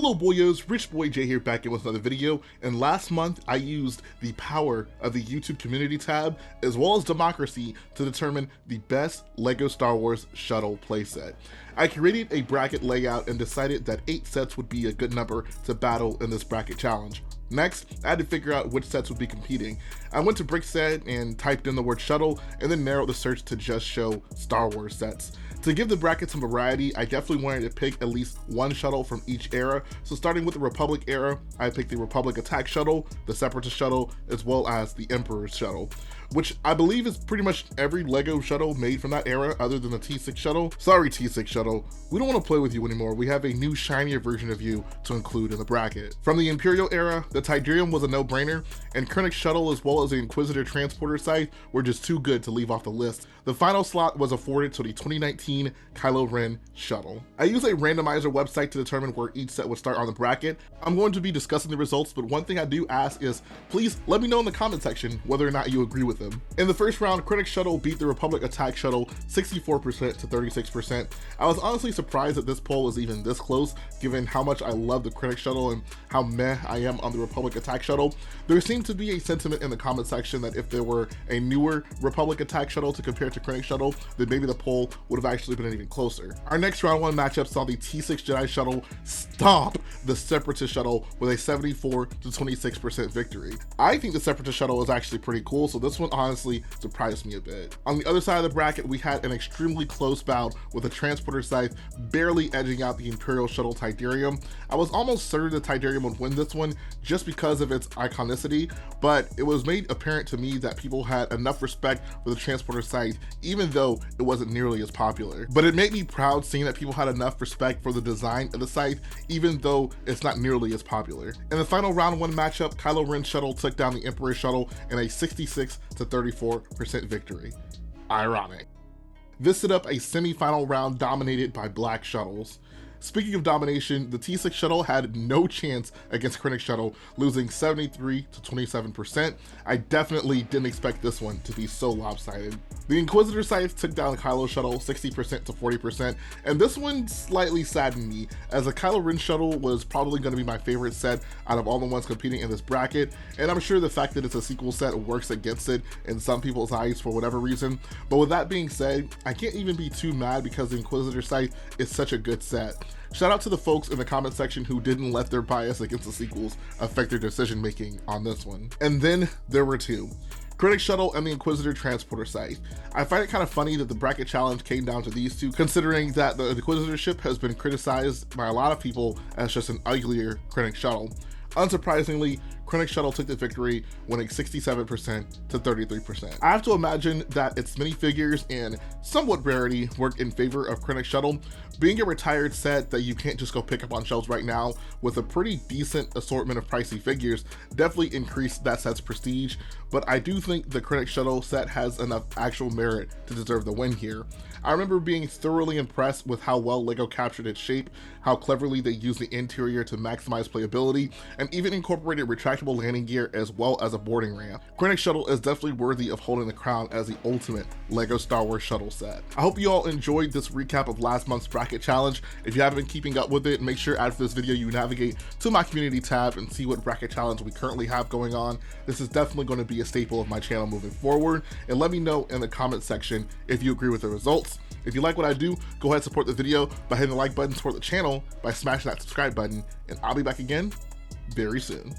Hello boyos, Rich Boy J here back in with another video, and last month I used the power of the YouTube community tab as well as democracy to determine the best LEGO Star Wars shuttle playset. I created a bracket layout and decided that 8 sets would be a good number to battle in this bracket challenge. Next, I had to figure out which sets would be competing. I went to Playset and typed in the word shuttle and then narrowed the search to just show Star Wars sets. To give the bracket some variety, I definitely wanted to pick at least one shuttle from each era. So starting with the Republic era, I picked the Republic Attack Shuttle, the Separatist Shuttle, as well as the Emperor's Shuttle, which I believe is pretty much every LEGO shuttle made from that era other than the T6 Shuttle. Sorry T6 Shuttle, we don't want to play with you anymore. We have a new shinier version of you to include in the bracket. From the Imperial era, the Tidarium was a no-brainer, and Krennic Shuttle as well as the Inquisitor Transporter site were just too good to leave off the list. The final slot was afforded to the 2019 Kylo Ren Shuttle. I use a randomizer website to determine where each set would start on the bracket. I'm going to be discussing the results, but one thing I do ask is, please let me know in the comment section whether or not you agree with them. In the first round, Krennic Shuttle beat the Republic Attack Shuttle 64% to 36%. I was honestly surprised that this poll was even this close, given how much I love the Krennic Shuttle and how meh I am on the Republic Attack Shuttle. There seemed to be a sentiment in the comment section that if there were a newer Republic Attack Shuttle to compare to Krennic Shuttle, then maybe the poll would have actually been even closer. Our next round 1 matchup saw the T6 Jedi Shuttle stomp the Separatist Shuttle with a 74 to 26% victory. I think the Separatist Shuttle is actually pretty cool, so this one honestly surprised me a bit. On the other side of the bracket, we had an extremely close bout with the Transporter Scythe barely edging out the Imperial Shuttle Tidarium. I was almost certain the Tidarium would win this one just because of its iconicity, but it was made apparent to me that people had enough respect for the Transporter Scythe even though it wasn't nearly as popular. But it made me proud seeing that people had enough respect for the design of the scythe even though it's not nearly as popular. In the final round 1 matchup, Kylo Ren Shuttle took down the Emperor Shuttle in a 66 to 34% victory. Ironic. This set up a semi-final round dominated by black shuttles. Speaking of domination, the T6 Shuttle had no chance against Krennic Shuttle, losing 73 to 27%. I definitely didn't expect this one to be so lopsided. The Inquisitor Scythe took down the Kylo Shuttle 60% to 40%, and this one slightly saddened me, as the Kylo Ren Shuttle was probably going to be my favorite set out of all the ones competing in this bracket, and I'm sure the fact that it's a sequel set works against it in some people's eyes for whatever reason. But with that being said, I can't even be too mad because the Inquisitor Scythe is such a good set. Shout out to the folks in the comment section who didn't let their bias against the sequels affect their decision making on this one. And then there were 2. Krennic Shuttle and the Inquisitor Transporter Scythe. I find it kind of funny that the bracket challenge came down to these 2, considering that the Inquisitor ship has been criticized by a lot of people as just an uglier Krennic Shuttle. Unsurprisingly, Krennic Shuttle took the victory, winning 67% to 33%. I have to imagine that its minifigures and somewhat rarity work in favor of Krennic Shuttle. Being a retired set that you can't just go pick up on shelves right now with a pretty decent assortment of pricey figures definitely increased that set's prestige, but I do think the Krennic Shuttle set has enough actual merit to deserve the win here. I remember being thoroughly impressed with how well LEGO captured its shape, how cleverly they used the interior to maximize playability, and even incorporated retractable landing gear as well as a boarding ramp. Krennic Shuttle is definitely worthy of holding the crown as the ultimate LEGO Star Wars shuttle set. I hope you all enjoyed this recap of last month's bracket challenge. If you haven't been keeping up with it, make sure after this video you navigate to my community tab and see what bracket challenge we currently have going on. This is definitely going to be a staple of my channel moving forward, and let me know in the comment section if you agree with the results. If you like what I do, go ahead and support the video by hitting the like button, support the channel by smashing that subscribe button, and I'll be back again very soon.